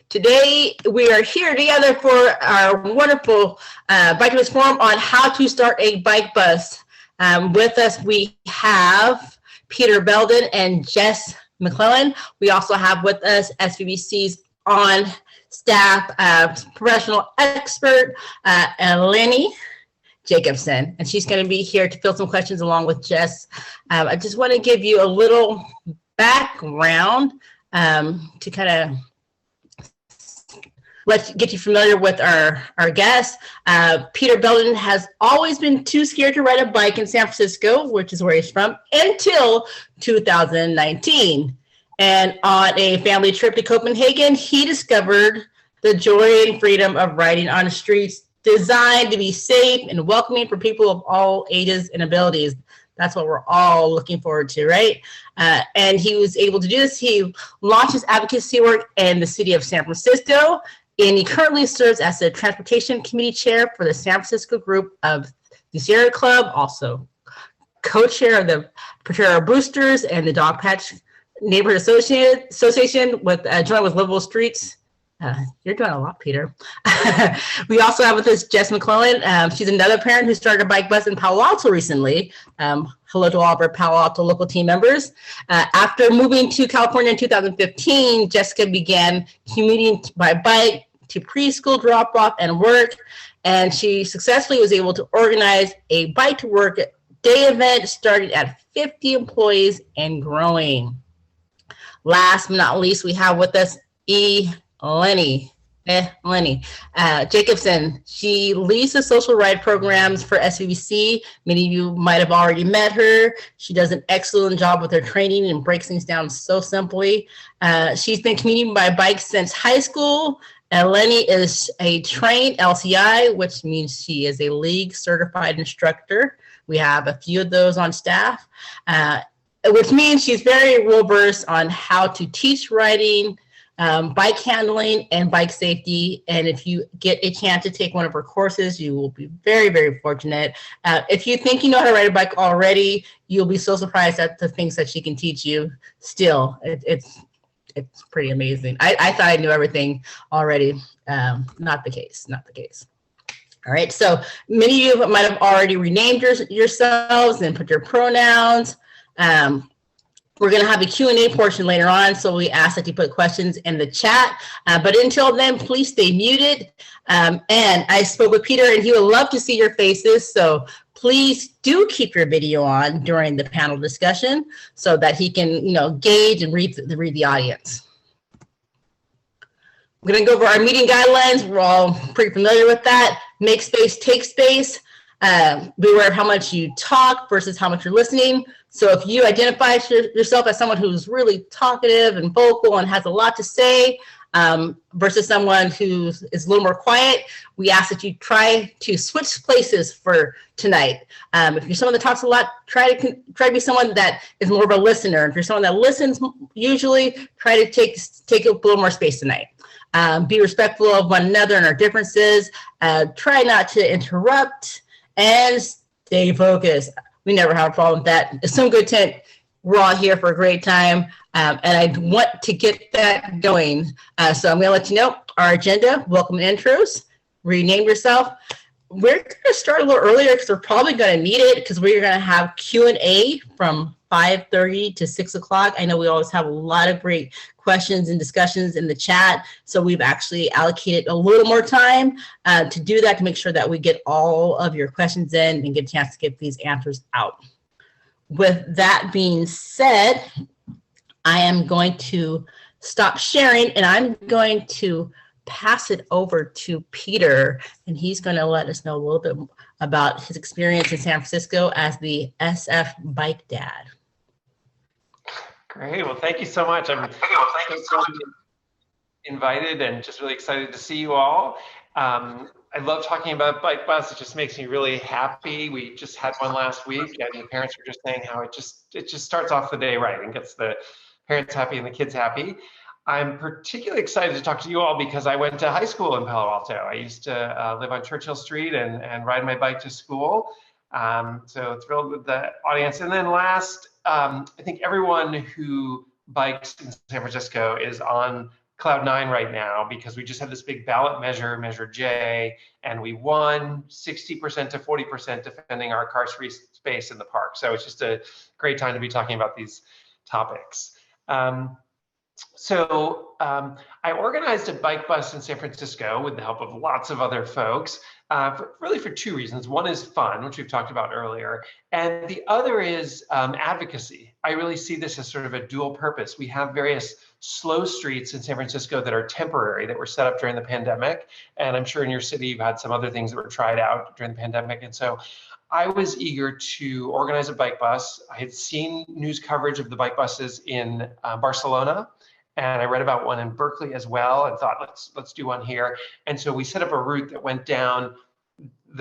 Today, we are here together for our wonderful Biketivist forum on how to start a bike bus. With us, we have Peter Belden and Jess McClellan. We also have with us SVBC's on staff professional expert, Lenny Jacobson, and she's going to be here to field some questions along with Jess. I just want to give you a little background to kind of let's get you familiar with our guest. Peter Belden has always been too scared to ride a bike in San Francisco, which is where he's from, until 2019. And on a family trip to Copenhagen, he discovered the joy and freedom of riding on streets designed to be safe and welcoming for people of all ages and abilities. That's what we're all looking forward to, right? And he was able to do this. He launched his advocacy work in the city of San Francisco, and he currently serves as the Transportation Committee Chair for the San Francisco group of the Sierra Club, also co-chair of the Patera Boosters and the Dog Patch Neighborhood Association with joint with Livable Streets. You're doing a lot, Peter. We also have with us Jess McClellan. She's another parent who started a bike bus in Palo Alto recently. Hello to all of our Palo Alto local team members. After moving to California in 2015, Jessica began commuting by bike to preschool drop-off and work, and she successfully was able to organize a bike to work day event starting at 50 employees and growing. Last but not least, we have with us Lenny Jacobson. She leads the social ride programs for SVBC. Many of you might have already met her. She does an excellent job with her training and breaks things down so simply. She's been commuting by bike since high school. Lenny is a trained LCI, which means she is a league certified instructor. We have a few of those on staff, which means she's very well versed on how to teach riding, bike handling, and bike safety. And if you get a chance to take one of her courses, you will be very, very fortunate. If you think you know how to ride a bike already, you'll be so surprised at the things that she can teach you still. It's pretty amazing. I thought I knew everything already. Not the case, not the case. All right, so many of you might have already renamed yourselves and put your pronouns. We're going to have a Q&A portion later on, so we ask that you put questions in the chat. But until then, please stay muted. And I spoke with Peter, and he would love to see your faces, so please do keep your video on during the panel discussion so that he can, gauge and read the audience. We're going to go over our meeting guidelines. We're all pretty familiar with that. Make space, take space. Beware of how much you talk versus how much you're listening. So if you identify yourself as someone who's really talkative and vocal and has a lot to say, versus someone who is a little more quiet, we ask that you try to switch places for tonight. If you're someone that talks a lot, try to be someone that is more of a listener. If you're someone that listens, usually try to take a little more space tonight. Be respectful of one another and our differences. Try not to interrupt and stay focused. We never have a problem with that. It's some good tent. We're all here for a great time, and I want to get that going. So I'm going to let you know our agenda. Welcome intros. Rename yourself. We're going to start a little earlier because we're probably going to need it because we're going to have Q&A from 5:30 to 6 o'clock. I know we always have a lot of great questions and discussions in the chat, so we've actually allocated a little more time to do that, to make sure that we get all of your questions in and get a chance to get these answers out. With that being said, I am going to stop sharing and I'm going to pass it over to Peter, and he's going to let us know a little bit about his experience in San Francisco as the SF Bike Dad. Great. Well, thank you so much. I'm so invited and just really excited to see you all. I love talking about bike bus. It just makes me really happy. We just had one last week, and the parents were just saying how it just starts off the day right and gets the parents happy and the kids happy. I'm particularly excited to talk to you all because I went to high school in Palo Alto. I used to live on Churchill Street and ride my bike to school. So thrilled with the audience. And then last, I think everyone who bikes in San Francisco is on cloud nine right now because we just had this big ballot measure, Measure J, and we won 60% to 40% defending our car-free space in the park. So it's just a great time to be talking about these topics. I organized a bike bus in San Francisco with the help of lots of other folks, really for two reasons. One is fun, which we've talked about earlier, and the other is advocacy. I really see this as sort of a dual purpose. We have various slow streets in San Francisco that are temporary, that were set up during the pandemic, and I'm sure in your city you've had some other things that were tried out during the pandemic, and so I was eager to organize a bike bus. I had seen news coverage of the bike buses in Barcelona, and I read about one in Berkeley as well, and thought, let's do one here. And so we set up a route that went down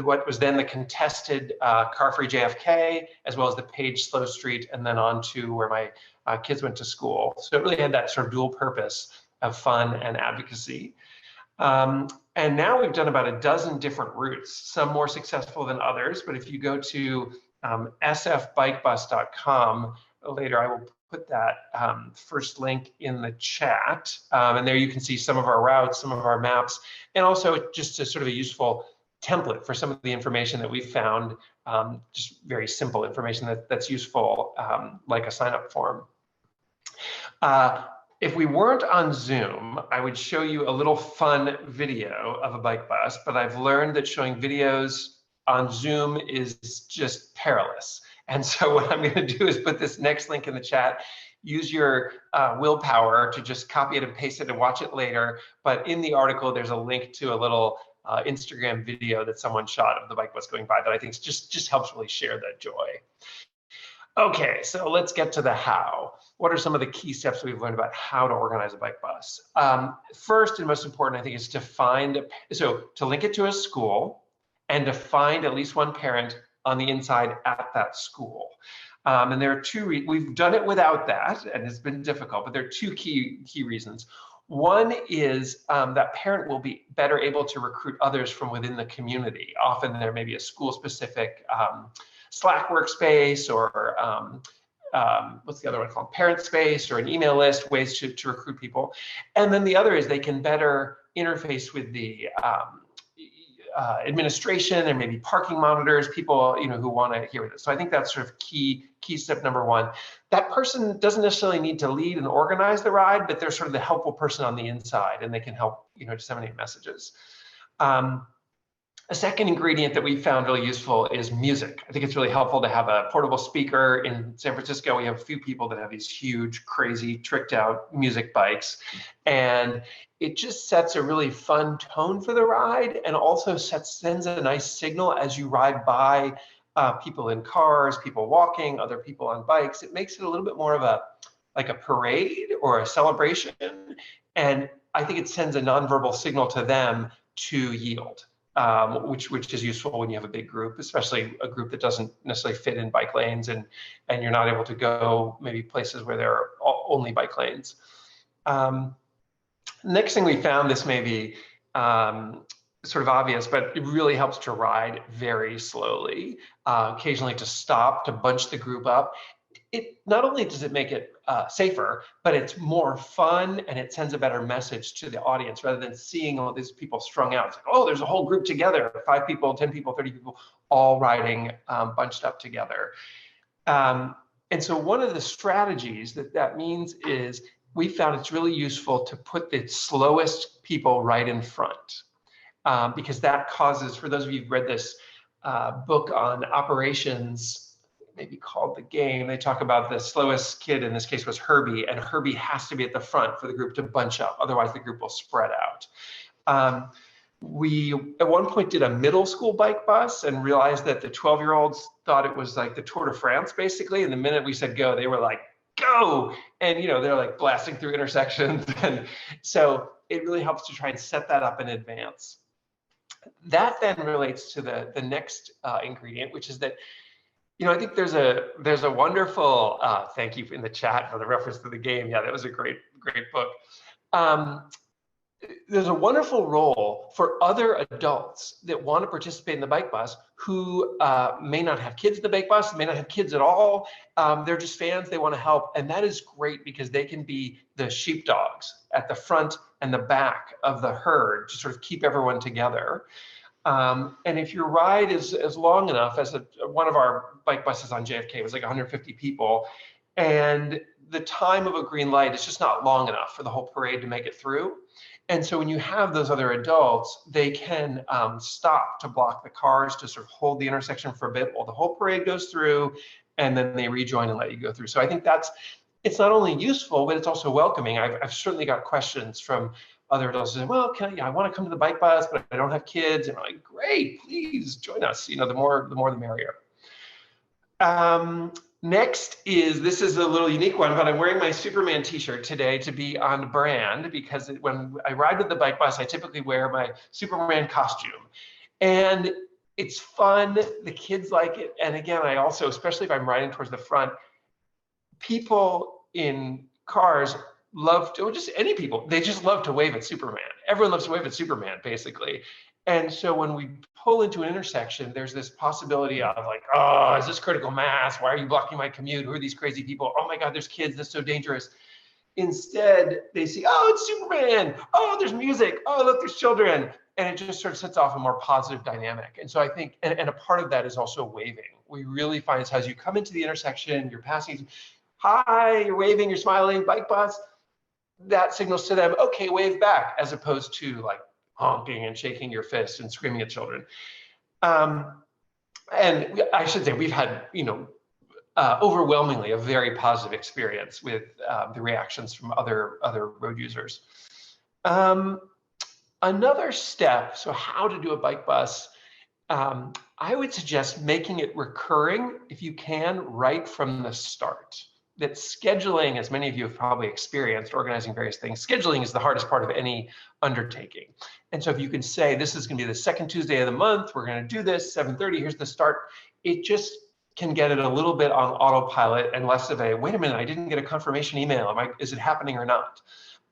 what was then the contested car-free JFK, as well as the Page Slow Street, and then on to where my kids went to school. So it really had that sort of dual purpose of fun and advocacy. And now we've done about a dozen different routes, some more successful than others. But if you go to sfbikebus.com later, I will put that first link in the chat. And there you can see some of our routes, some of our maps, and also just a sort of a useful template for some of the information that we've found, just very simple information that's useful, like a sign-up form. If we weren't on Zoom, I would show you a little fun video of a bike bus, but I've learned that showing videos on Zoom is just perilous. And so what I'm going to do is put this next link in the chat. Use your willpower to just copy it and paste it and watch it later. But in the article, there's a link to a little Instagram video that someone shot of the bike bus going by that I think just helps really share that joy. Okay, so let's get to the how. What are some of the key steps we've learned about how to organize a bike bus? First and most important, I think, is to to link it to a school and to find at least one parent on the inside at that school. And there are we've done it without that, and it's been difficult, but there are two key reasons. One is that parent will be better able to recruit others from within the community. Often there may be a school-specific Slack workspace or what's the other one called? Parent space or an email list, ways to recruit people. And then the other is they can better interface with the administration and maybe parking monitors, people who want to hear this. So I think that's sort of key step number one. That person doesn't necessarily need to lead and organize the ride, but they're sort of the helpful person on the inside, and they can help disseminate messages. A second ingredient that we found really useful is music. I think it's really helpful to have a portable speaker. In San Francisco, we have a few people that have these huge, crazy, tricked out music bikes. And it just sets a really fun tone for the ride, and also sends a nice signal as you ride by people in cars, people walking, other people on bikes. It makes it a little bit more of a parade or a celebration. And I think it sends a nonverbal signal to them to yield. Which is useful when you have a big group, especially a group that doesn't necessarily fit in bike lanes, and you're not able to go maybe places where there are only bike lanes. Next thing we found, this may be sort of obvious, but it really helps to ride very slowly, occasionally to stop, to bunch the group up. It not only does it make it safer, but it's more fun, and it sends a better message to the audience rather than seeing all these people strung out. It's like, oh, there's a whole group together, 5 people, 10 people, 30 people, all riding bunched up together. And so one of the strategies that means is we found it's really useful to put the slowest people right in front, because that causes, for those of you who've read this book on operations, maybe called The Game, they talk about the slowest kid, in this case was Herbie, and Herbie has to be at the front for the group to bunch up, otherwise the group will spread out. We at one point did a middle school bike bus and realized that the 12-year-olds thought it was like the Tour de France basically, and the minute we said go, they were like, go! And they're like blasting through intersections, and so it really helps to try and set that up in advance. That then relates to the next ingredient, which is that I think there's a wonderful thank you in the chat for the reference to The Game. Yeah, that was a great book. there's a wonderful role for other adults that want to participate in the bike bus who may not have kids in the bike bus, may not have kids at all. They're just fans, they want to help. And that is great because they can be the sheepdogs at the front and the back of the herd to sort of keep everyone together. And if your ride is long enough, as one of our bike buses on JFK was like 150 people, and the time of a green light is just not long enough for the whole parade to make it through. And so when you have those other adults, they can stop to block the cars to sort of hold the intersection for a bit while the whole parade goes through, and then they rejoin and let you go through. So I think it's not only useful, but it's also welcoming. I've certainly got questions from other adults saying, well, I want to come to the bike bus, but I don't have kids. And I'm like, great, please join us. You know, the more the merrier. Next this is a little unique one, but I'm wearing my Superman t-shirt today to be on brand because when I ride with the bike bus, I typically wear my Superman costume. And it's fun, the kids like it. And again, I also, especially if I'm riding towards the front, people in cars love to, or just any people, they just love to wave at Superman. Everyone loves to wave at Superman, basically. And so when we pull into an intersection, there's this possibility of like, oh, is this critical mass? Why are you blocking my commute? Who are these crazy people? Oh my God, there's kids, that's so dangerous. Instead, they see, oh, it's Superman. Oh, there's music. Oh, look, there's children. And it just sort of sets off a more positive dynamic. And so I think, and a part of that is also waving. We really find as you come into the intersection, you're passing, hi, you're waving, you're smiling, bike bus, that signals to them, okay, wave back, as opposed to like honking and shaking your fist and screaming at children. And I should say we've had, overwhelmingly a very positive experience with the reactions from other road users. Another step, so how to do a bike bus, I would suggest making it recurring if you can right from the start. That scheduling, as many of you have probably experienced, organizing various things, scheduling is the hardest part of any undertaking. And so if you can say, this is gonna be the second Tuesday of the month, we're gonna do this, 7:30, here's the start, it just can get it a little bit on autopilot and less of a, wait a minute, I didn't get a confirmation email, is it happening or not?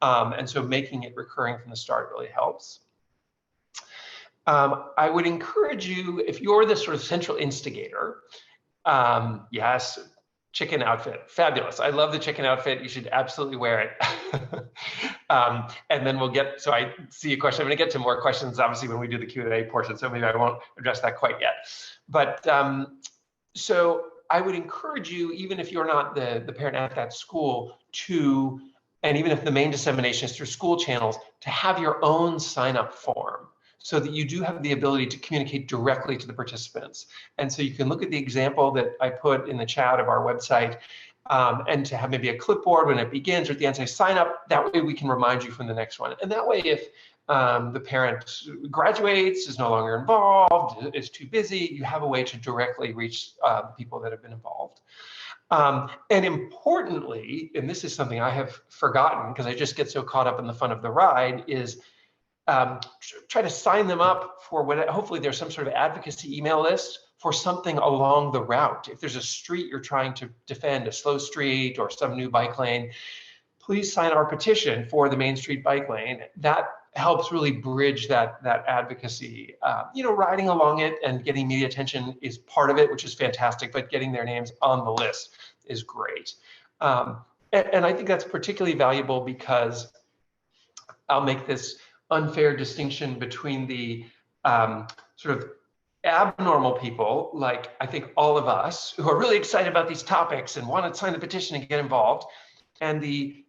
And so making it recurring from the start really helps. I would encourage you, if you're the sort of central instigator, yes, chicken outfit, fabulous. I love the chicken outfit. You should absolutely wear it. And then we'll get, so I see a question. I'm gonna get to more questions, obviously, when we do the Q&A portion, so maybe I won't address that quite yet. But so I would encourage you, even if you're not the parent at that school, to, and even if the main dissemination is through school channels, to have your own sign-up form, so that you do have the ability to communicate directly to the participants. And so you can look at the example that I put in the chat of our website, and to have maybe a clipboard when it begins or at the end say sign up. That way we can remind you from the next one. And that way if the parent graduates, is no longer involved, is too busy, you have a way to directly reach the people that have been involved. And importantly, and this is something I have forgotten because I just get so caught up in the fun of the ride, is try to sign them up for what, hopefully there's some sort of advocacy email list for something along the route. If there's a street you're trying to defend, a slow street or some new bike lane, please sign our petition for the Main Street bike lane. That helps really bridge that advocacy. Riding along it and getting media attention is part of it, which is fantastic, but getting their names on the list is great. And I think that's particularly valuable because I'll make this unfair distinction between the sort of abnormal people, like I think all of us, who are really excited about these topics and want to sign the petition and get involved, and the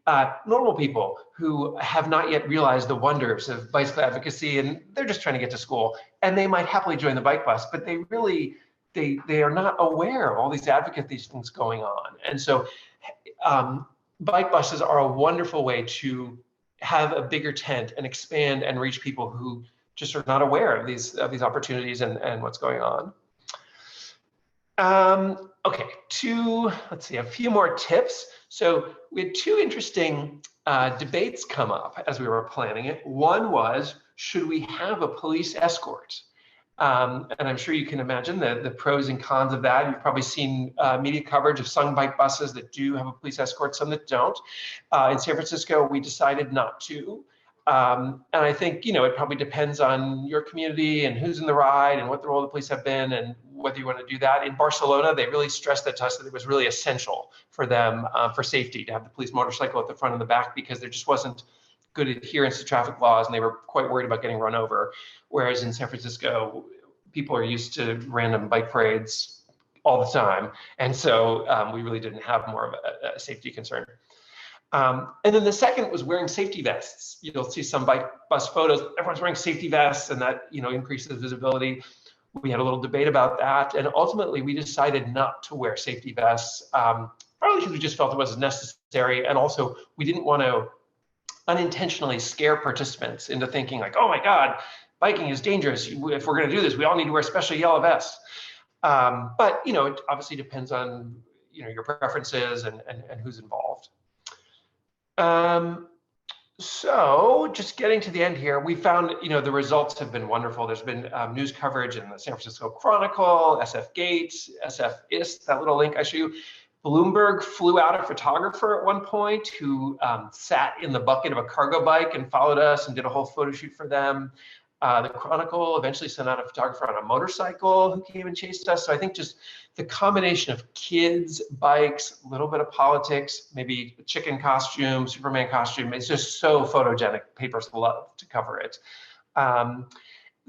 normal people who have not yet realized the wonders of bicycle advocacy and they're just trying to get to school, and they might happily join the bike bus, but they really, they are not aware of all these advocacy things going on. And so bike buses are a wonderful way to have a bigger tent and expand and reach people who just are not aware of these opportunities and what's going on. Okay, let's see, a few more tips. So we had two interesting debates come up as we were planning it. One was, should we have a police escort? And I'm sure you can imagine the pros and cons of that. You've probably seen media coverage of some bike buses that do have a police escort, some that don't. In San Francisco, we decided not to. And I think, it probably depends on your community and who's in the ride and what the role of the police have been and whether you want to do that. In Barcelona, they really stressed that to us that it was really essential for them for safety to have the police motorcycle at the front and the back, because there just wasn't good adherence to traffic laws and they were quite worried about getting run over. Whereas in San Francisco, people are used to random bike parades all the time. And so we really didn't have more of a safety concern. And then the second was wearing safety vests. You'll see some bike bus photos, everyone's wearing safety vests, and that increases visibility. We had a little debate about that, and ultimately we decided not to wear safety vests, probably because we just felt it wasn't necessary, and also we didn't want to unintentionally scare participants into thinking like, oh my God, biking is dangerous. If we're going to do this, we all need to wear special yellow vests. But it obviously depends on your preferences and who's involved. So just getting to the end here, we found, the results have been wonderful. There's been news coverage in the San Francisco Chronicle, SF Gates, SFist, that little link I showed you. Bloomberg flew out a photographer at one point who sat in the bucket of a cargo bike and followed us and did a whole photo shoot for them. The Chronicle eventually sent out a photographer on a motorcycle who came and chased us. So I think just the combination of kids, bikes, a little bit of politics, maybe a chicken costume, Superman costume, it's just so photogenic. Papers love to cover it.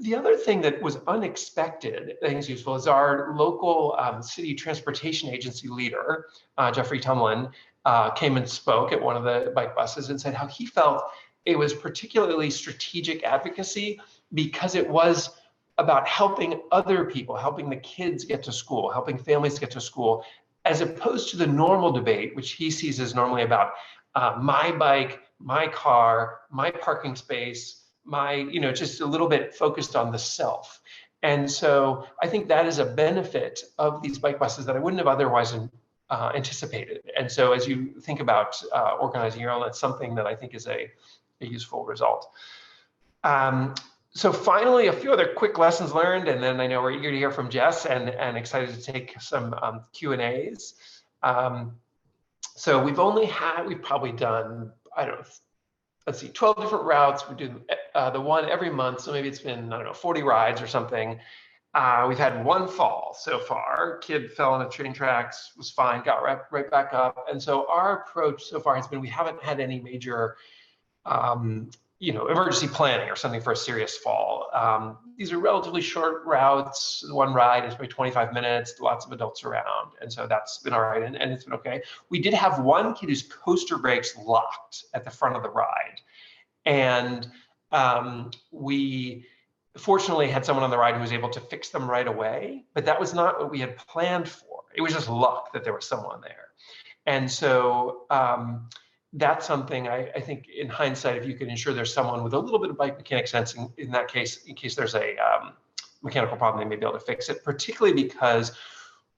The other thing that was unexpected, I think is useful, is our local city transportation agency leader, Jeffrey Tumlin, came and spoke at one of the bike buses and said how he felt it was particularly strategic advocacy because it was about helping other people, helping the kids get to school, helping families get to school, as opposed to the normal debate, which he sees as normally about my bike, my car, my parking space, my, just a little bit focused on the self. And so I think that is a benefit of these bike buses that I wouldn't have otherwise anticipated. And so as you think about organizing your own, that's something that I think is a useful result. So finally, a few other quick lessons learned, and then I know we're eager to hear from Jess and excited to take some Q&As. So we've probably done, I don't know, let's see, 12 different routes. We do the one every month, so maybe it's been, I don't know, 40 rides or something. We've had one fall so far. Kid fell on the train tracks, was fine, got right back up. And so our approach so far has been, we haven't had any major emergency planning or something for a serious fall. These are relatively short routes. One ride is maybe 25 minutes, lots of adults around. And so that's been all right, and it's been okay. We did have one kid whose coaster brakes locked at the front of the ride. And we fortunately had someone on the ride who was able to fix them right away, but that was not what we had planned for. It was just luck that there was someone there. And so, that's something I think in hindsight, if you could ensure there's someone with a little bit of bike mechanic sense in that case, in case there's a mechanical problem, they may be able to fix it, particularly because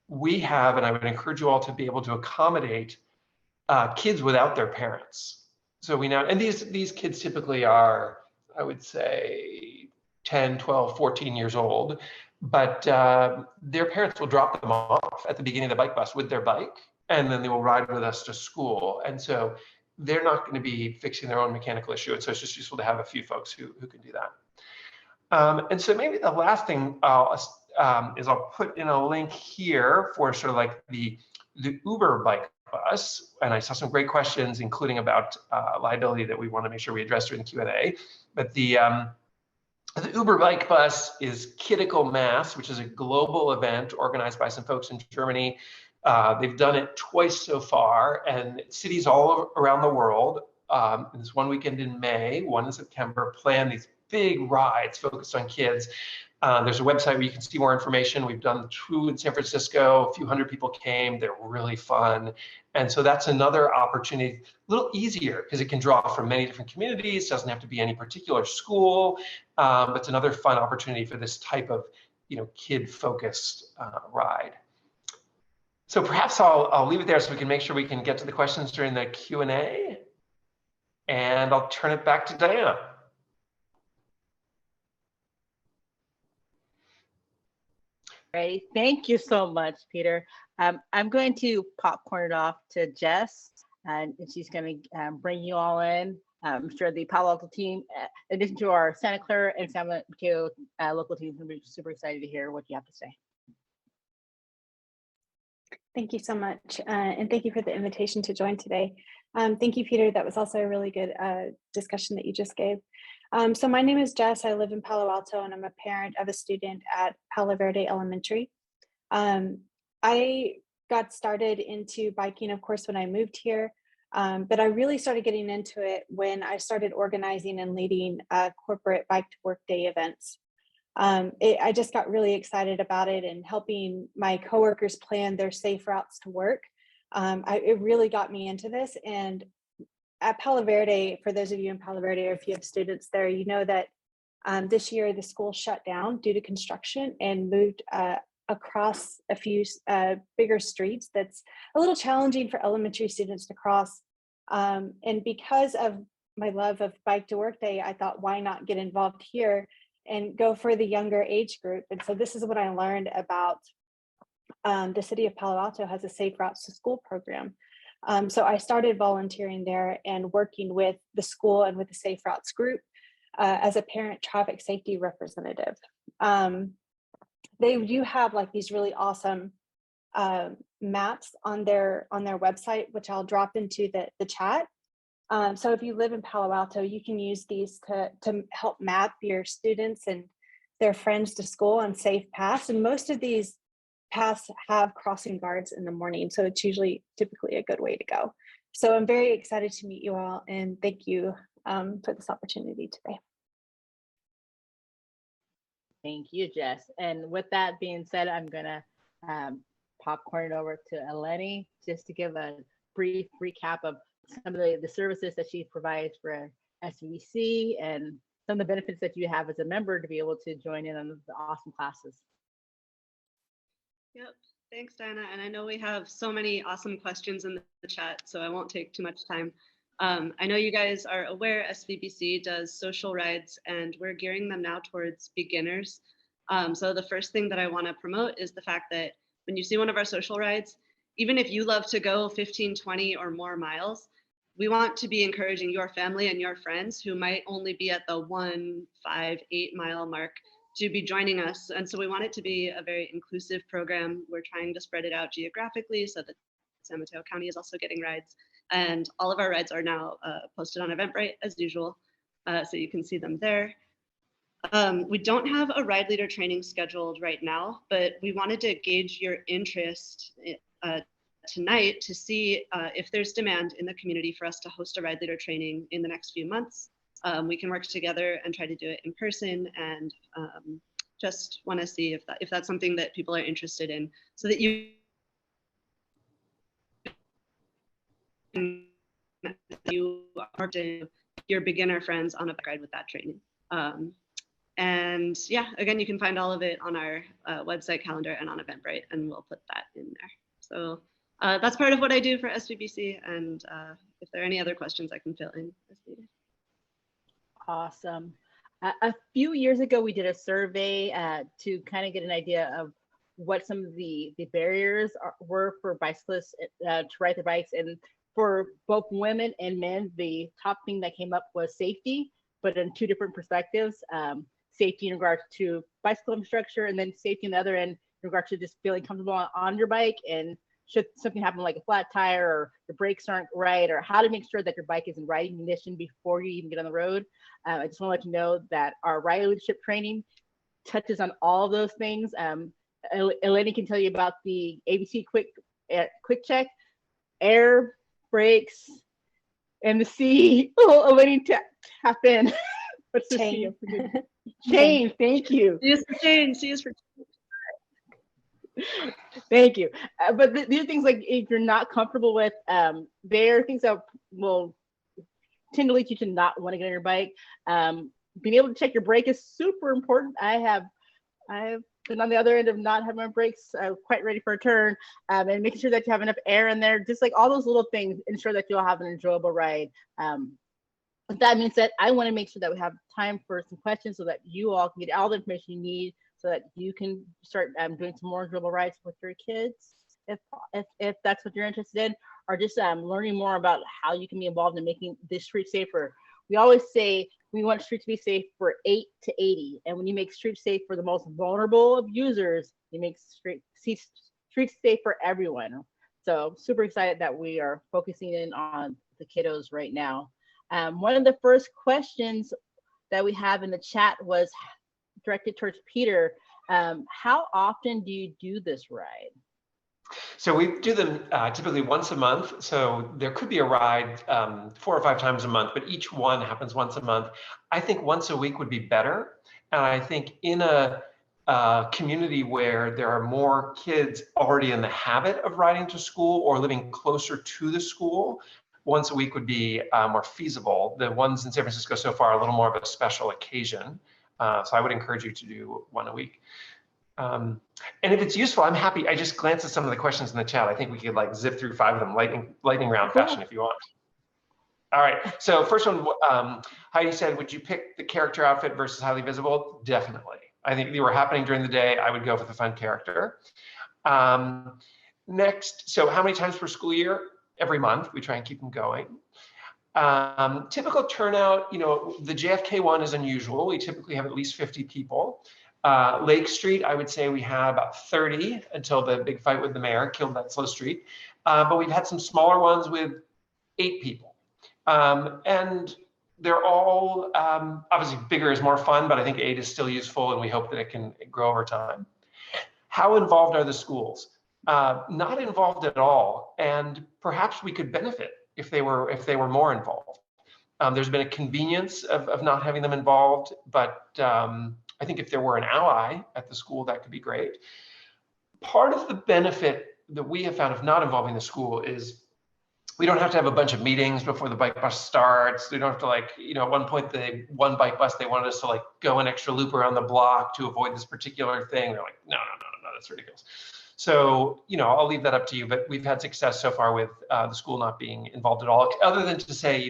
we have, and I would encourage you all to be able to accommodate kids without their parents. So we now, and these kids typically are, I would say, 10, 12, 14 years old, but their parents will drop them off at the beginning of the bike bus with their bike, and then they will ride with us to school. And so they're not going to be fixing their own mechanical issue. And so it's just useful to have a few folks who can do that. And so maybe the last thing is I'll put in a link here for sort of like the Uber bike bus. And I saw some great questions, including about liability that we want to make sure we address during the Q&A. But the Uber bike bus is Critical Mass, which is a global event organized by some folks in Germany. They've done it twice so far, and cities all around the world. This one weekend in May, one in September, plan these big rides focused on kids. There's a website where you can see more information. We've done 2 in San Francisco. A few hundred people came. They're really fun. And so that's another opportunity, a little easier because it can draw from many different communities. Doesn't have to be any particular school. But it's another fun opportunity for this type of kid-focused ride. So perhaps I'll leave it there so we can make sure we can get to the questions during the Q&A. And I'll turn it back to Diana. Great, thank you so much, Peter. I'm going to popcorn it off to Jess, and she's going to bring you all in I'm sure the Palo Alto team, in addition to our Santa Clara and San Mateo local teams, will be super excited to hear what you have to say. Thank you so much. And thank you for the invitation to join today. Thank you, Peter. That was also a really good discussion that you just gave. So my name is Jess. I live in Palo Alto, and I'm a parent of a student at Palo Verde Elementary. I got started into biking, of course, when I moved here, but I really started getting into it when I started organizing and leading corporate bike to work day events. I just got really excited about it and helping my coworkers plan their safe routes to work. It really got me into this. And at Palo Verde, for those of you in Palo Verde, or if you have students there, you know that this year the school shut down due to construction and moved across a few bigger streets. That's a little challenging for elementary students to cross. And because of my love of bike to work day, I thought, why not get involved here and go for the younger age group? And so this is what I learned about the city of Palo Alto has a Safe Routes to School program. So I started volunteering there and working with the school and with the Safe Routes group as a parent traffic safety representative. They do have like these really awesome maps on their website, which I'll drop into the chat. So if you live in Palo Alto, you can use these to help map your students and their friends to school on safe paths. And most of these paths have crossing guards in the morning, so it's typically a good way to go. So I'm very excited to meet you all, and thank you for this opportunity today. Thank you, Jess. And with that being said, I'm gonna popcorn it over to Eleni just to give a brief recap of some of the services that she provides for SVBC and some of the benefits that you have as a member to be able to join in on the awesome classes. Yep, thanks, Diana. And I know we have so many awesome questions in the chat, so I won't take too much time. I know you guys are aware SVBC does social rides, and we're gearing them now towards beginners. So the first thing that I want to promote is the fact that when you see one of our social rides, even if you love to go 15, 20 or more miles, we want to be encouraging your family and your friends who might only be at the 1, 5, 8 mile mark to be joining us. And so we want it to be a very inclusive program. We're trying to spread it out geographically so that San Mateo County is also getting rides. And all of our rides are now posted on Eventbrite as usual, so you can see them there. We don't have a ride leader training scheduled right now, but we wanted to gauge your interest tonight to see if there's demand in the community for us to host a ride leader training in the next few months. We can work together and try to do it in person, and just want to see if that's something that people are interested in, so that you are your beginner friends on a bike ride with that training. And yeah, again, you can find all of it on our website calendar and on Eventbrite, and we'll put that in there. So that's part of what I do for SVBC, and if there are any other questions I can fill in as needed. Awesome. A few years ago, we did a survey to kind of get an idea of what some of the barriers were for bicyclists to ride their bikes. And for both women and men, the top thing that came up was safety, but in two different perspectives. Safety in regards to bicycle infrastructure, and then safety on the other end in regards to just feeling comfortable on your bike, and should something happen like a flat tire or the brakes aren't right, or how to make sure that your bike is in riding condition before you even get on the road. I just want to let you know that our ride leadership training touches on all of those things. Eleni can tell you about the ABC quick check, air, brakes, and the C. Oh, Eleni, tap in. What's the C? Chain. Thank you. C is for chain. C is for Thank you. But these are things like if you're not comfortable with, there are things that will tend to lead you to not want to get on your bike. Being able to check your brake is super important. I've been on the other end of not having my brakes quite ready for a turn, and making sure that you have enough air in there. Just like all those little things, ensure that you'll have an enjoyable ride. With that being said, I want to make sure that we have time for some questions so that you all can get all the information you need so that you can start doing some more enjoyable rides with your kids, if that's what you're interested in, or just learning more about how you can be involved in making this street safer. we always say we want streets to be safe for 8 to 80. And when you make streets safe for the most vulnerable of users, you make streets safe for everyone. So super excited that we are focusing in on the kiddos right now. One of the first questions that we have in the chat was directed towards Peter. How often do you do this ride? So we do them typically once a month. So there could be a ride 4 or 5 times a month, but each one happens once a month. I think once a week would be better. And I think in a community where there are more kids already in the habit of riding to school or living closer to the school, once a week would be more feasible. The ones in San Francisco so far are a little more of a special occasion. So I would encourage you to do one a week. And if it's useful, I'm happy. I just glanced at some of the questions in the chat. I think we could like zip through 5 of them lightning round fashion if you want. All right, so first one, Heidi said, would you pick the character outfit versus highly visible? Definitely. I think if they were happening during the day, I would go for the fun character. Next, so how many times per school year? Every month, we try and keep them going. Typical turnout, the JFK one is unusual. We typically have at least 50 people. Lake Street, I would say we had about 30 until the big fight with the mayor killed that slow street. But we've had some smaller ones with 8 people. And they're all, obviously bigger is more fun, but I think 8 is still useful and we hope that it can grow over time. How involved are the schools? Not involved at all. And perhaps we could benefit if they were more involved. There's been a convenience of not having them involved, but I think if there were an ally at the school, that could be great. Part of the benefit that we have found of not involving the school is we don't have to have a bunch of meetings before the bike bus starts. We don't have to at one point, one bike bus, they wanted us to go an extra loop around the block to avoid this particular thing. They're like, no, that's ridiculous. So, I'll leave that up to you, but we've had success so far with the school not being involved at all, other than to say,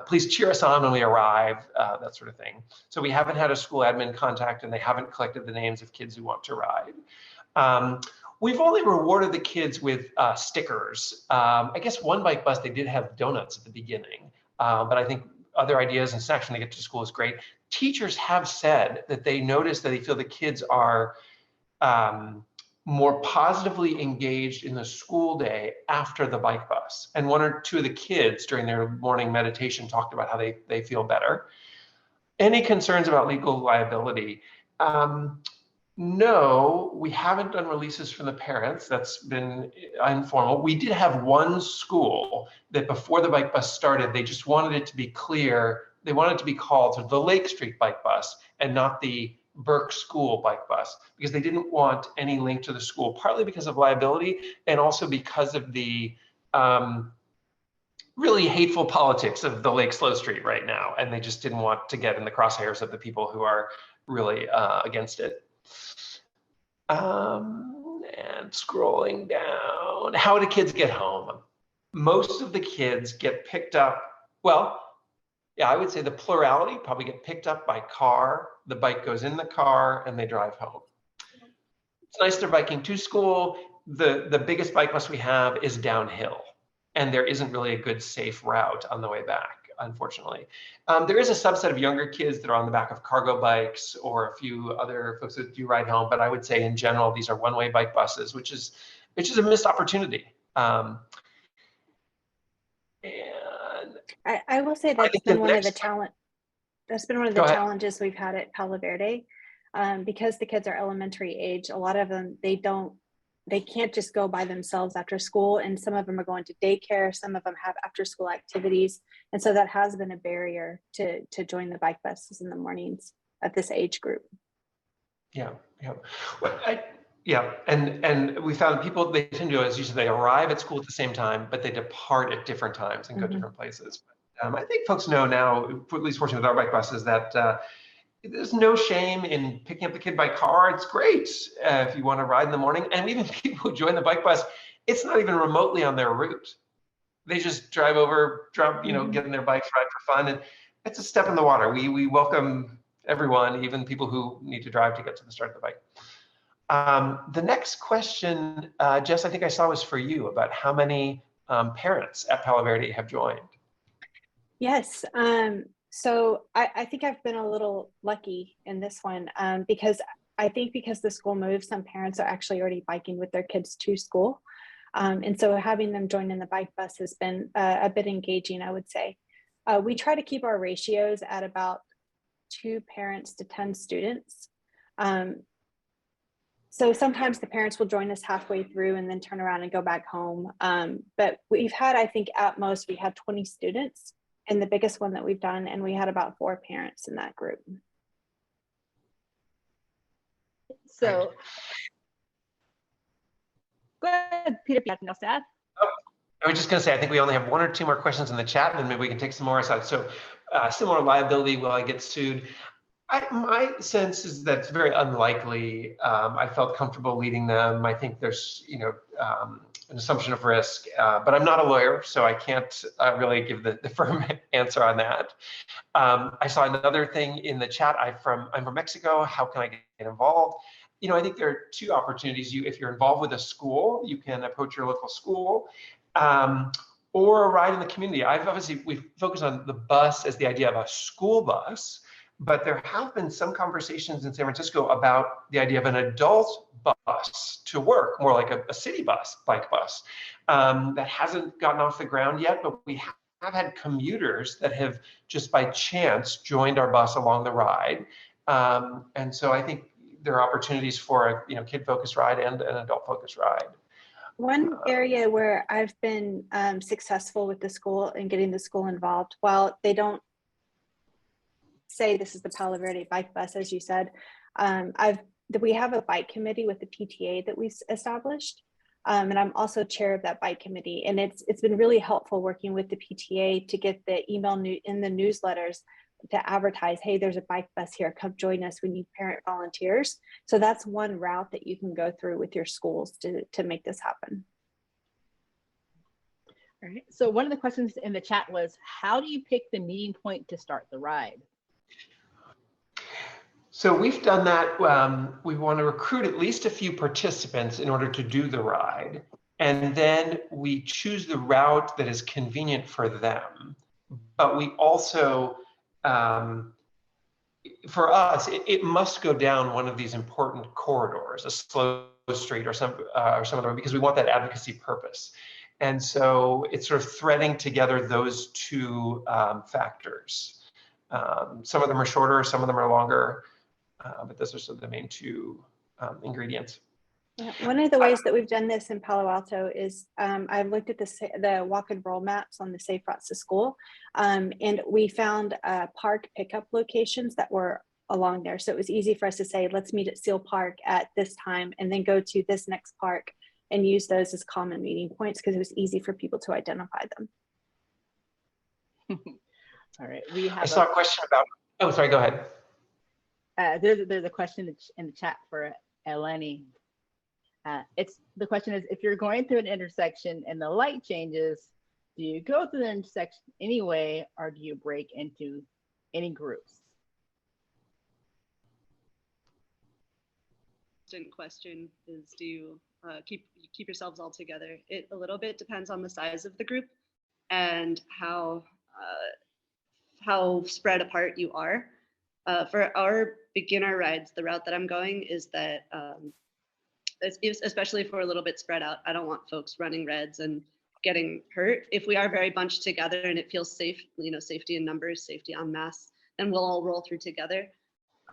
please cheer us on when we arrive, that sort of thing. So we haven't had a school admin contact and they haven't collected the names of kids who want to ride. We've only rewarded the kids with stickers. I guess one bike bus, they did have donuts at the beginning, but I think other ideas and snacks when they get to school is great. Teachers have said that they notice that they feel the kids are more positively engaged in the school day after the bike bus. And 1 or 2 of the kids during their morning meditation talked about how they feel better. Any concerns about legal liability? No, we haven't done releases from the parents. That's been informal. We did have one school that before the bike bus started, they just wanted it to be clear. They wanted it to be called the Lake Street bike bus and not the Burke School bike bus, because they didn't want any link to the school, partly because of liability and also because of the really hateful politics of the Lake Slow Street right now. And they just didn't want to get in the crosshairs of the people who are really against it. And scrolling down, how do kids get home? Most of the kids get picked up, well, yeah, I would say the plurality probably get picked up by car. The bike goes in the car and they drive home. It's nice they're biking to school. The biggest bike bus we have is downhill, and there isn't really a good safe route on the way back, unfortunately. There is a subset of younger kids that are on the back of cargo bikes or a few other folks that do ride home, but I would say in general, these are one-way bike buses, which is a missed opportunity. I will say that's been one of the challenges we've had at Palo Verde, because the kids are elementary age. A lot of them, they can't just go by themselves after school, and some of them are going to daycare. Some of them have after school activities, and so that has been a barrier to join the bike buses in the mornings at this age group. Yeah. Well, and we found people, they tend to, as you said, they arrive at school at the same time, but they depart at different times and go different places. I think folks know now, at least fortunately with our bike buses, that there's no shame in picking up the kid by car. It's great if you want to ride in the morning. And even people who join the bike bus, it's not even remotely on their route. They just drive over, get in their bikes, ride for fun. And it's a step in the water. We welcome everyone, even people who need to drive to get to the start of the bike. The next question, Jess, I think I saw was for you, about how many parents at Palo Verde have joined. Yes. So I think I've been a little lucky in this one because I think because the school moves, some parents are actually already biking with their kids to school. And so having them join in the bike bus has been a bit engaging, I would say. We try to keep our ratios at about 2 parents to 10 students. So sometimes the parents will join us halfway through and then turn around and go back home. But we've had, I think at most, we had 20 students in the biggest one that we've done, and we had about 4 parents in that group. So go ahead, Peter, if you have anything else to add. I was just going to say, I think we only have 1 or 2 more questions in the chat, and then maybe we can take some more aside. So similar liability, will I get sued? My sense is that it's very unlikely. I felt comfortable leading them. I think there's, an assumption of risk, but I'm not a lawyer, so I can't really give the firm answer on that. I saw another thing in the chat. I'm from Mexico. How can I get involved? I think there are 2 opportunities. If you're involved with a school, you can approach your local school, or a ride in the community. We focus on the bus as the idea of a school bus, but there have been some conversations in San Francisco about the idea of an adult bus to work, more like a city bus, bike bus. That hasn't gotten off the ground yet, but we have had commuters that have just by chance joined our bus along the ride. And so I think there are opportunities for a kid-focused ride and an adult-focused ride. One area where I've been successful with the school and getting the school involved, while they don't say this is the Palo Verde bike bus, as you said, we have a bike committee with the PTA that we established. And I'm also chair of that bike committee. And it's been really helpful working with the PTA to get the email in the newsletters to advertise, hey, there's a bike bus here, come join us, we need parent volunteers. So that's one route that you can go through with your schools to make this happen. All right, so one of the questions in the chat was, how do you pick the meeting point to start the ride? So we've done that. We want to recruit at least a few participants in order to do the ride. And then we choose the route that is convenient for them. But we also, for us, it must go down one of these important corridors, a slow street or some other one, because we want that advocacy purpose. And so it's sort of threading together those 2 factors. Some of them are shorter, some of them are longer. But those are sort of the main 2 ingredients. Yeah, one of the ways that we've done this in Palo Alto is I've looked at the walk and roll maps on the safe routes to school, and we found park pickup locations that were along there. So it was easy for us to say, let's meet at Seal Park at this time and then go to this next park and use those as common meeting points because it was easy for people to identify them. All right, I saw a question about, oh, sorry, go ahead. There's a question in the chat for Eleni. The question is, if you're going through an intersection and the light changes, do you go through the intersection anyway, or do you break into any groups? Question is, do you keep yourselves all together? It a little bit depends on the size of the group and how spread apart you are. For our beginner rides, the route that I'm going is that, especially if we're a little bit spread out, I don't want folks running reds and getting hurt. If we are very bunched together and it feels safe, safety in numbers, safety en masse, then we'll all roll through together.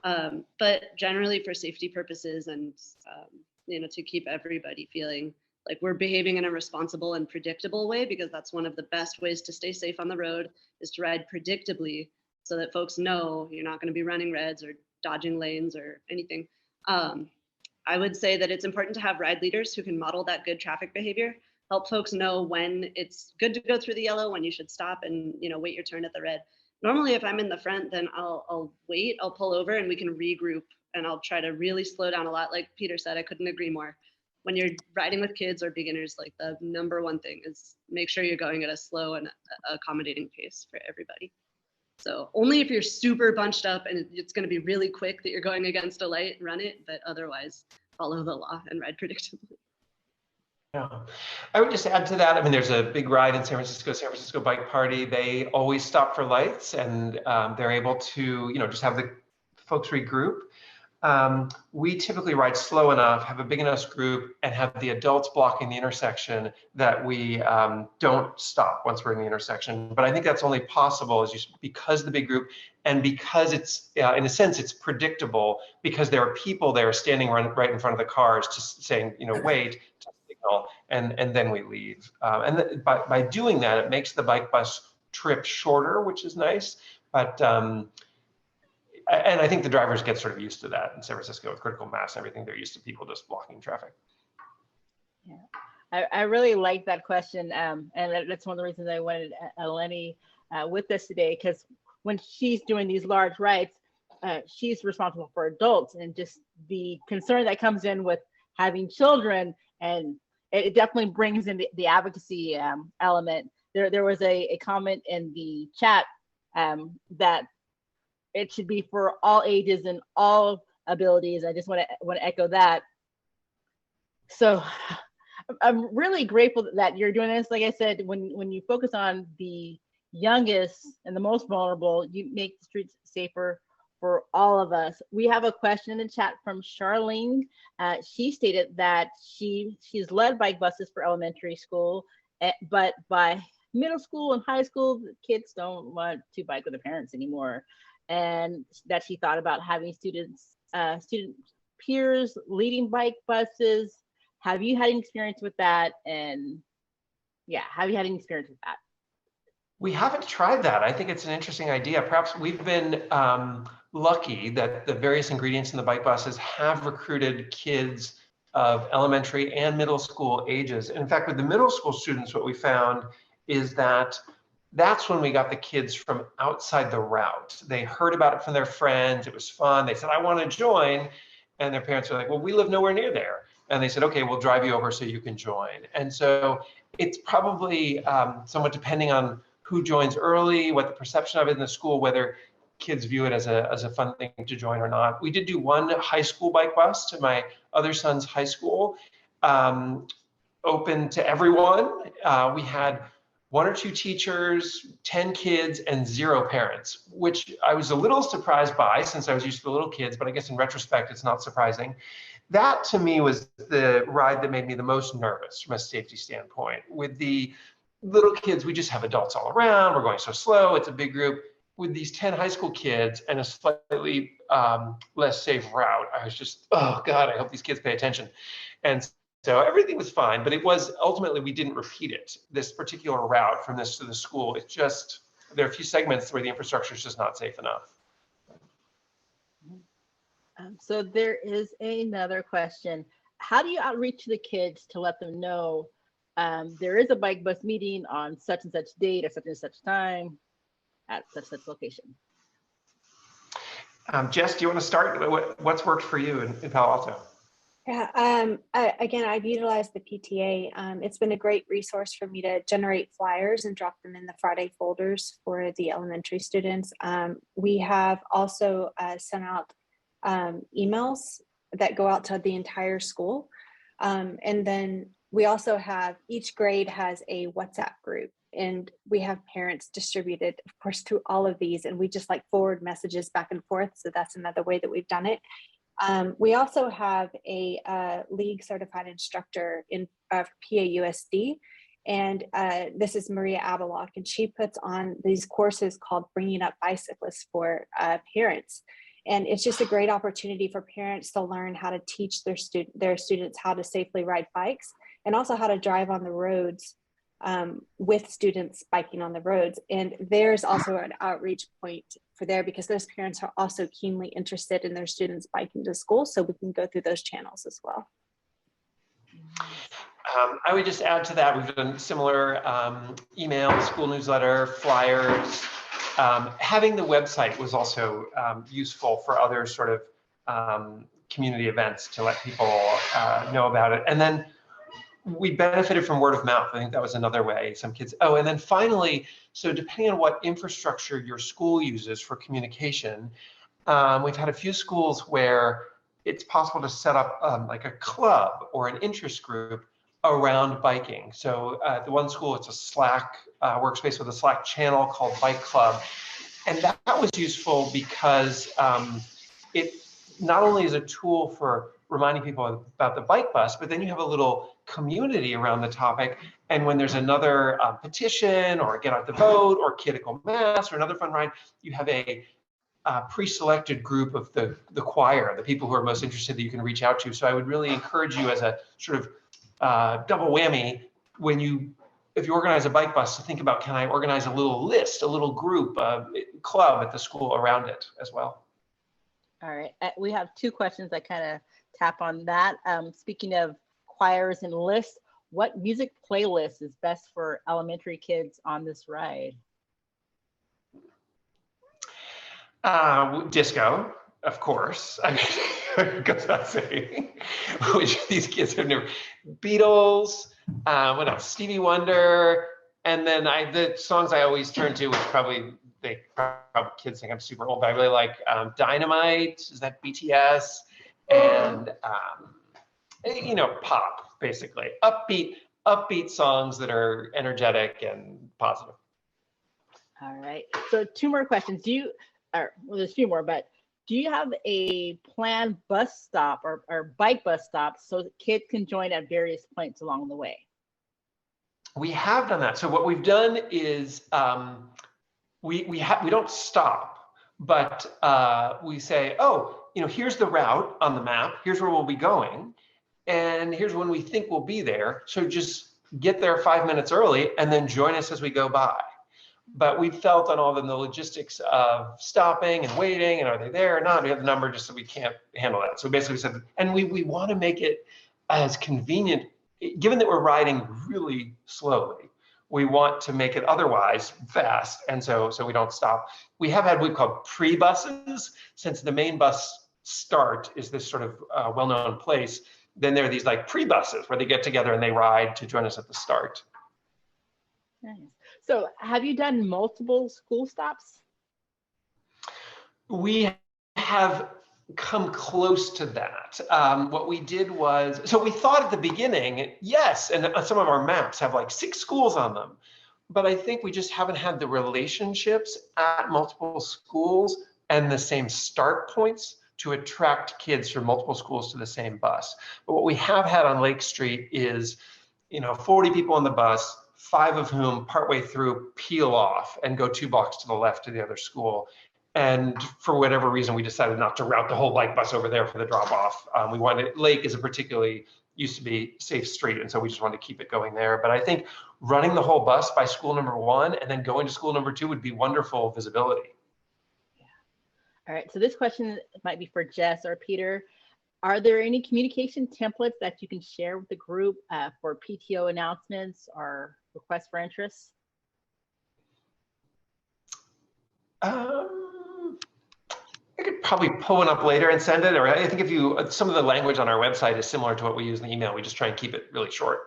But generally for safety purposes and, to keep everybody feeling like we're behaving in a responsible and predictable way, because that's one of the best ways to stay safe on the road is to ride predictably, so that folks know you're not going to be running reds or dodging lanes or anything. I would say that it's important to have ride leaders who can model that good traffic behavior, help folks know when it's good to go through the yellow, when you should stop and wait your turn at the red. Normally, if I'm in the front, then I'll wait, I'll pull over and we can regroup, and I'll try to really slow down a lot. Like Peter said, I couldn't agree more. When you're riding with kids or beginners, like the #1 thing is make sure you're going at a slow and accommodating pace for everybody. So only if you're super bunched up and it's going to be really quick that you're going against a light, run it, but otherwise follow the law and ride predictably. Yeah, I would just add to that. I mean, there's a big ride in San Francisco Bike Party. They always stop for lights, and they're able to, just have the folks regroup. We typically ride slow enough, have a big enough group, and have the adults blocking the intersection that we don't stop once we're in the intersection. But I think that's only possible because of the big group, and because it's, in a sense, it's predictable, because there are people there standing right in front of the cars, just saying, wait, to signal, and then we leave. By doing that, it makes the bike bus trip shorter, which is nice. But and I think the drivers get sort of used to that in San Francisco with critical mass and everything. They're used to people just blocking traffic. Yeah, I really like that question. And that's one of the reasons I wanted Eleni with us today, because when she's doing these large rides, she's responsible for adults, and just the concern that comes in with having children, and it definitely brings in the advocacy element. There was a comment in the chat that it should be for all ages and all abilities. I just want to echo that. So I'm really grateful that you're doing this. Like I said, when you focus on the youngest and the most vulnerable, you make the streets safer for all of us. We have a question in the chat from Charlene. She stated that she's led bike buses for elementary school, but by middle school and high school, the kids don't want to bike with their parents anymore. And that she thought about having student peers leading bike buses. Have you had any experience with that? And yeah, have you had any experience with that? We haven't tried that. I think it's an interesting idea. Perhaps we've been lucky that the various ingredients in the bike buses have recruited kids of elementary and middle school ages. In fact, with the middle school students, what we found is that that's when we got the kids from outside the route. They heard about it from their friends. It was fun. They said, I want to join. And their parents were like, well, we live nowhere near there. And they said, okay, we'll drive you over so you can join. And so it's probably somewhat depending on who joins early, what the perception of it in the school, whether kids view it as a fun thing to join or not. We did do one high school bike bus to my other son's high school, open to everyone. We had 1 or 2 teachers, 10 kids, and 0 parents, which I was a little surprised by since I was used to the little kids, but I guess in retrospect, it's not surprising. That to me was the ride that made me the most nervous from a safety standpoint. With the little kids, we just have adults all around. We're going so slow. It's a big group. With these 10 high school kids and a slightly less safe route, I was just, oh God, I hope these kids pay attention. And so everything was fine, but it was ultimately, we didn't repeat it. This particular route from this to the school, it's just, there are a few segments where the infrastructure is just not safe enough. So there is another question. How do you outreach to the kids to let them know there is a bike bus meeting on such and such date or such and such time at such and such location? Jess, do you want to start? What's worked for you in Palo Alto? Yeah, again, I've utilized the PTA. It's been a great resource for me to generate flyers and drop them in the Friday folders for the elementary students. We have also sent out emails that go out to the entire school. And then we also have, each grade has a WhatsApp group, and we have parents distributed, of course, through all of these, and we just like forward messages back and forth. So that's another way that we've done it. We also have a league certified instructor in PAUSD, and this is Maria Abelok, and she puts on these courses called Bringing Up Bicyclists for parents. And it's just a great opportunity for parents to learn how to teach their students how to safely ride bikes, and also how to drive on the roads with students biking on the roads. And there's also an outreach point for there, because those parents are also keenly interested in their students biking to school. So we can go through those channels as well. I would just add to that, we've done similar email, school newsletter, flyers. Having the website was also useful for other sort of community events to let people know about it. And then we benefited from word of mouth. I think that was another way. Some kids, oh, and then finally, so depending on what infrastructure your school uses for communication, we've had a few schools where it's possible to set up like a club or an interest group around biking. So at the one school, it's a Slack workspace with a Slack channel called Bike Club. And that was useful because it not only is a tool for reminding people about the bike bus, but then you have a little community around the topic. And when there's another petition or get out the vote or critical mass or another fun ride, you have a pre-selected group of the choir, the people who are most interested that you can reach out to. So I would really encourage you as a sort of double whammy, if you organize a bike bus, to think about, can I organize a little list, a little group, club at the school around it as well. All right, we have two questions that kind of tap on that. Speaking of choirs and lists, what music playlist is best for elementary kids on this ride? Disco, of course. I mean, it goes without saying, which these kids have never. Beatles, what else? Stevie Wonder, and then the songs I always turn to, which probably kids think I'm super old, but I really like Dynamite. Is that BTS? And pop, basically, upbeat songs that are energetic and positive. All right. So two more questions. Well, there's a few more, but do you have a planned bus stop or bike bus stop so that kids can join at various points along the way? We have done that. So what we've done is we don't stop, but we say, oh, here's the route on the map. Here's where we'll be going, and here's when we think we'll be there. So just get there 5 minutes early and then join us as we go by. But we felt on all the logistics of stopping and waiting, and are they there or not? We have the number just so we can't handle that. So basically we said, and we want to make it as convenient, given that we're riding really slowly, we want to make it otherwise fast. And so we don't stop. We have had what we call pre-buses, since the main bus start is this sort of well-known place. Then there are these like pre-buses where they get together and they ride to join us at the start. Nice. So have you done multiple school stops? We have come close to that. What we did was, so we thought at the beginning, yes, and some of our maps have like 6 schools on them, but I think we just haven't had the relationships at multiple schools and the same start points to attract kids from multiple schools to the same bus. But what we have had on Lake Street is, 40 people on the bus, 5 of whom partway through peel off and go 2 blocks to the left to the other school. And for whatever reason, we decided not to route the whole bike bus over there for the drop off. Lake is a particularly used to be safe street, and so we just wanted to keep it going there. But I think running the whole bus by school number 1 and then going to school number 2 would be wonderful visibility. Yeah. All right, so this question might be for Jess or Peter. Are there any communication templates that you can share with the group for PTO announcements or requests for interest? I could probably pull one up later and send it, or I think some of the language on our website is similar to what we use in the email. We just try and keep it really short.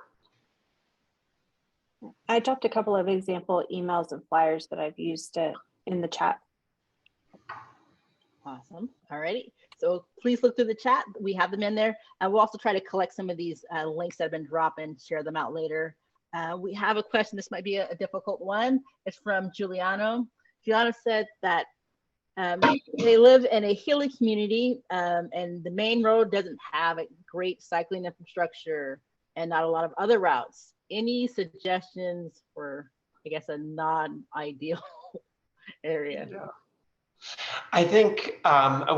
I dropped a couple of example emails and flyers that I've used in the chat. Awesome. All righty. So please look through the chat. We have them in there. And we'll also try to collect some of these links that have been dropped and share them out later. We have a question. This might be a difficult one. It's from Giuliano. Giuliano said that they live in a hilly community and the main road doesn't have a great cycling infrastructure and not a lot of other routes. Any suggestions for, I guess, a non-ideal area? Yeah. I think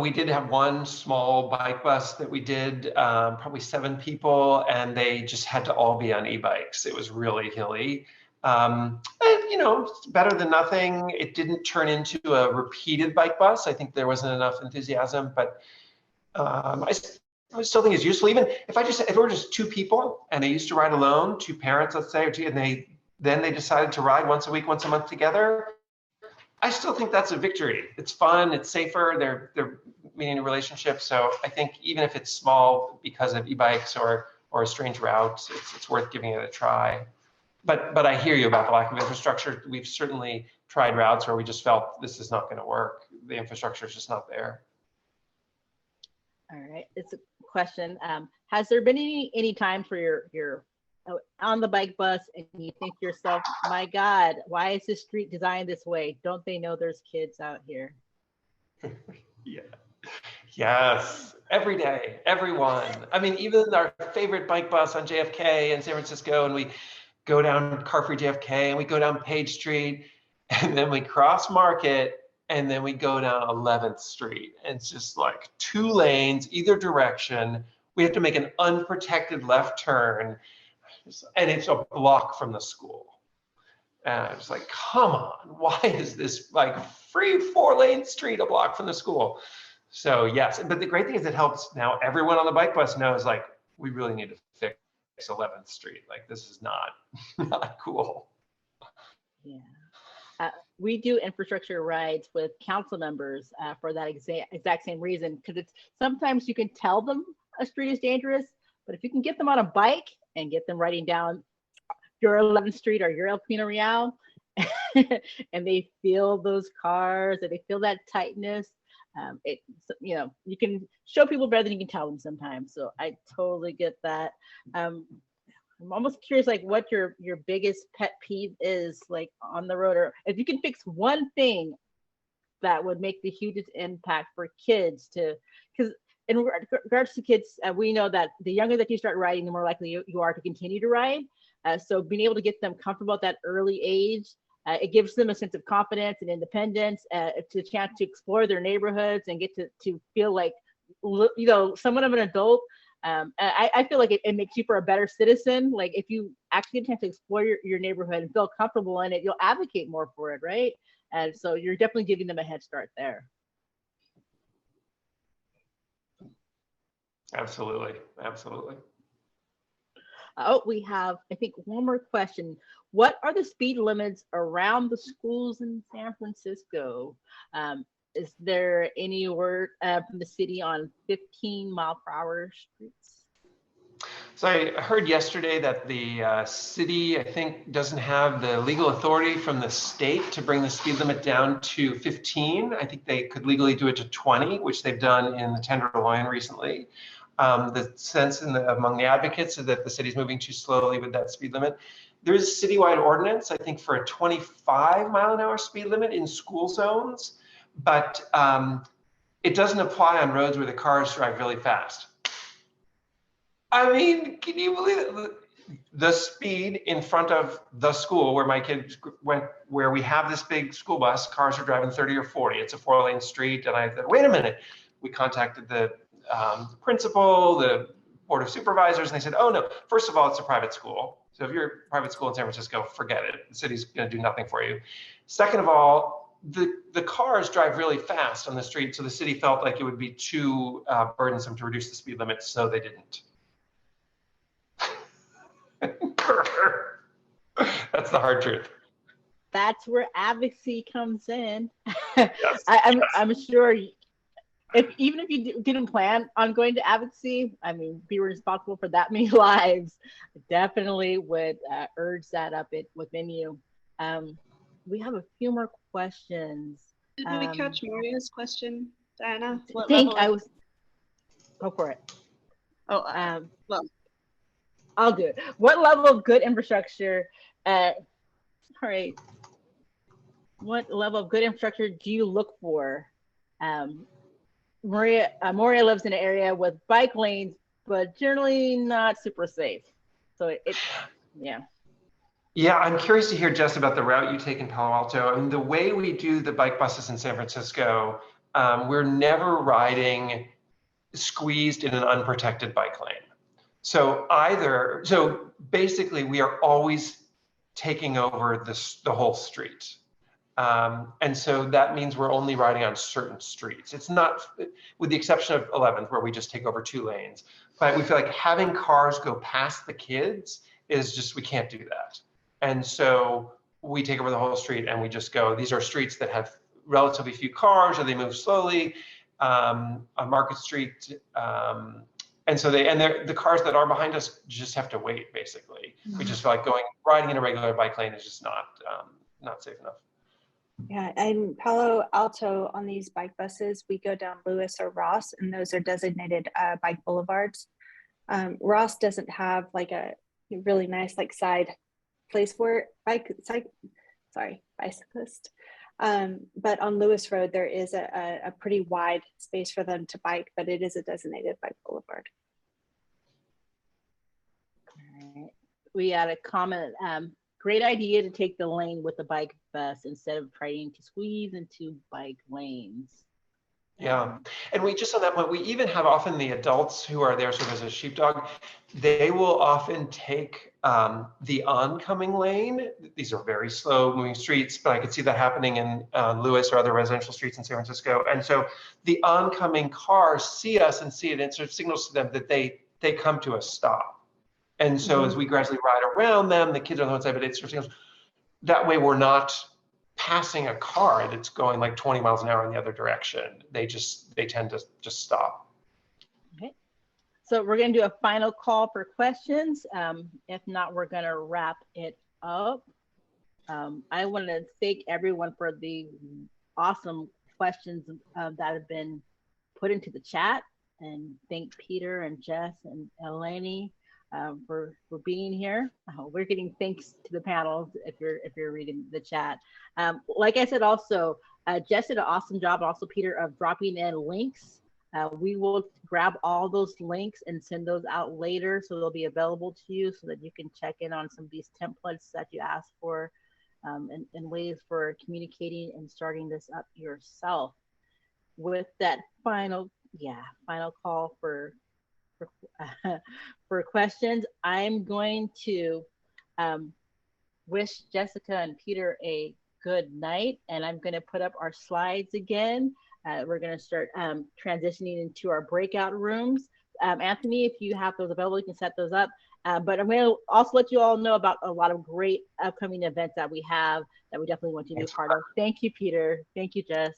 we did have one small bike bus that we did, probably 7 people, and they just had to all be on e-bikes. It was really hilly. And, it's better than nothing. It didn't turn into a repeated bike bus. I think there wasn't enough enthusiasm, but I still think it's useful. Even if it were just 2 people and they used to ride alone, 2 parents, let's say, or 2, and then they decided to ride once a week, once a month together, I still think that's a victory. It's fun, it's safer, they're meeting a relationship. So I think even if it's small because of e-bikes or a strange route, it's worth giving it a try. But I hear you about the lack of infrastructure. We've certainly tried routes where we just felt this is not going to work. The infrastructure is just not there. All right, it's a question. Has there been any time for your on the bike bus and you think to yourself, my God, why is this street designed this way? Don't they know there's kids out here? Yeah. Yes. Every day, everyone. I mean, even our favorite bike bus on JFK in San Francisco, and we go down Car-Free JFK and we go down Page Street and then we cross Market and then we go down 11th Street. And it's just like 2 lanes, either direction. We have to make an unprotected left turn and it's a block from the school. And I was like, come on, why is this like free 4-lane street a block from the school? So yes, but the great thing is it helps now everyone on the bike bus knows like, we really need to fix 11th Street. Like this is not cool. Yeah. We do infrastructure rides with council members for that exact same reason, because it's sometimes you can tell them a street is dangerous, but if you can get them on a bike and get them riding down your 11th Street or your El Pino Real, and they feel those cars and they feel that tightness, you can show people better than you can tell them sometimes. So I totally get that. I'm almost curious, like what your biggest pet peeve is, like on the road, or if you can fix one thing that would make the hugest impact for kids because in regards to kids, we know that the younger that you start riding, the more likely you are to continue to ride. So being able to get them comfortable at that early age, it gives them a sense of confidence and independence, to chance to explore their neighborhoods and get to feel like, somewhat of an adult. I feel like it makes you for a better citizen. Like if you actually get a chance to explore your neighborhood and feel comfortable in it, you'll advocate more for it, right? And so you're definitely giving them a head start there. Absolutely. Oh, we have, I think, one more question. What are the speed limits around the schools in San Francisco? Is there any word from the city on 15-mile-per-hour streets? So I heard yesterday that the city, I think, doesn't have the legal authority from the state to bring the speed limit down to 15. I think they could legally do it to 20, which they've done in the Tenderloin recently. The sense among the advocates is that the city's moving too slowly with that speed limit. There is a citywide ordinance, I think, for a 25-mile-an-hour speed limit in school zones, but it doesn't apply on roads where the cars drive really fast. I mean, can you believe it? The speed in front of the school where my kids went, where we have this big school bus, cars are driving 30 or 40. It's a 4-lane street. And I said, wait a minute. We contacted the principal, the board of supervisors, and they said, oh no, first of all, it's a private school. So if you're a private school in San Francisco, forget it. The city's gonna do nothing for you. Second of all, the cars drive really fast on the street, so the city felt like it would be too burdensome to reduce the speed limit, so they didn't. That's the hard truth. That's where advocacy comes in. Yes, I'm sure even if you didn't plan on going to advocacy, I mean, be responsible for that many lives, definitely would urge that up within you. We have a few more questions. Did we catch Maria's question, Diana? Go for it. Oh, well. I'll do it. What level of good infrastructure, all right, what level of good infrastructure do you look for? Moria lives in an area with bike lanes, but generally not super safe. So yeah. Yeah, I'm curious to hear, Jess, about the route you take in Palo Alto. I mean, the way we do the bike buses in San Francisco, we're never riding squeezed in an unprotected bike lane. So basically we are always taking over the whole street. And so that means we're only riding on certain streets. It's not, with the exception of 11th, where we just take over 2 lanes. But we feel like having cars go past the kids is just, we can't do that. And so we take over the whole street and we just go, these are streets that have relatively few cars or they move slowly. On Market Street, and so the cars that are behind us just have to wait, basically. Mm-hmm. We just feel like riding in a regular bike lane is just not safe enough. Yeah, in Palo Alto on these bike buses, we go down Lewis or Ross, and those are designated bike boulevards. Ross doesn't have like a really nice like side place for bicyclist. But on Lewis Road, there is a pretty wide space for them to bike, but it is a designated bike boulevard. We had a comment, great idea to take the lane with the bike bus instead of trying to squeeze into bike lanes. Yeah, and we just on that point, we even have often the adults who are there sort of as a sheepdog, they will often take the oncoming lane. These are very slow moving streets, but I could see that happening in Lewis or other residential streets in San Francisco. And so the oncoming cars see us and see it, and it sort of signals to them that they come to a stop. And so as we gradually ride around them, the kids are on the one side, but it sort of signals, that way we're not passing a car that's going like 20 miles an hour in the other direction. They tend to just stop. Okay, so we're going to do a final call for questions. If not, we're going to wrap it up. I want to thank everyone for the awesome questions that have been put into the chat, and thank Peter and Jess and Eleni for being here. We're getting thanks to the panel if you're reading the chat. Like I said, also Jess did an awesome job, also Peter, of dropping in links. We will grab all those links and send those out later, so they'll be available to you so that you can check in on some of these templates that you asked for, and ways for communicating and starting this up yourself. With that final call for questions, I'm going to wish Jessica and Peter a good night, and I'm going to put up our slides again. We're going to start transitioning into our breakout rooms. Anthony, if you have those available, you can set those up. But I'm going to also let you all know about a lot of great upcoming events that we have that we definitely want you to be part of. Thank you, Peter. Thank you, Jess.